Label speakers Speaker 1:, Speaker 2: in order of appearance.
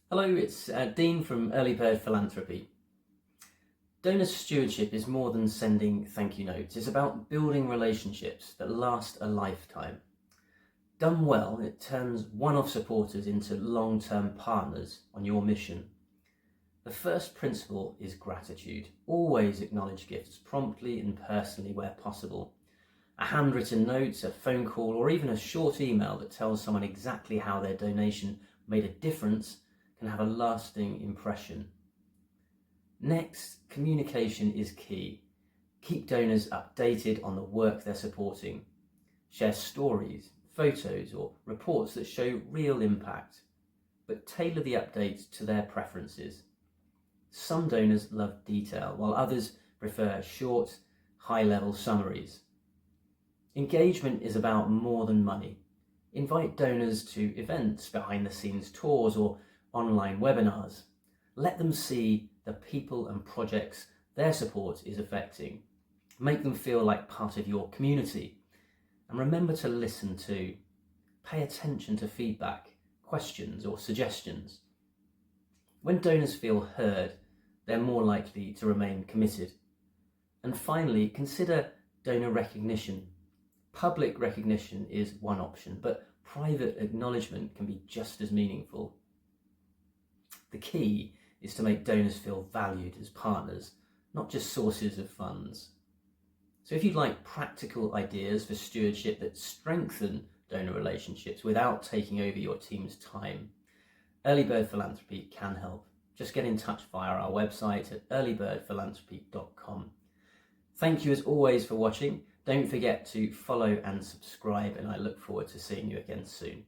Speaker 1: Hello, it's Dean from Early Bird Philanthropy. Donor stewardship is more than sending thank you notes. It's about building relationships that last a lifetime. Done well, it turns one-off supporters into long-term partners on your mission. The first principle is gratitude. Always acknowledge gifts promptly and personally where possible. A handwritten note, a phone call, or even a short email that tells someone exactly how their donation made a difference can have a lasting impression. Next, communication is key. Keep donors updated on the work they're supporting. Share stories, photos, or reports that show real impact, but tailor the updates to their preferences. Some donors love detail, while others prefer short, high-level summaries. Engagement is about more than money. Invite donors to events, behind-the-scenes tours, or online webinars. Let them see the people and projects their support is affecting. Make them feel like part of your community. And remember to listen too. Pay attention to feedback, questions, or suggestions. When donors feel heard, they're more likely to remain committed. And finally, consider donor recognition. Public recognition is one option, but private acknowledgement can be just as meaningful. The key is to make donors feel valued as partners, not just sources of funds. So if you'd like practical ideas for stewardship that strengthen donor relationships without taking over your team's time, Early Bird Philanthropy can help. Just get in touch via our website at earlybirdphilanthropy.com. Thank you as always for watching. Don't forget to follow and subscribe, and I look forward to seeing you again soon.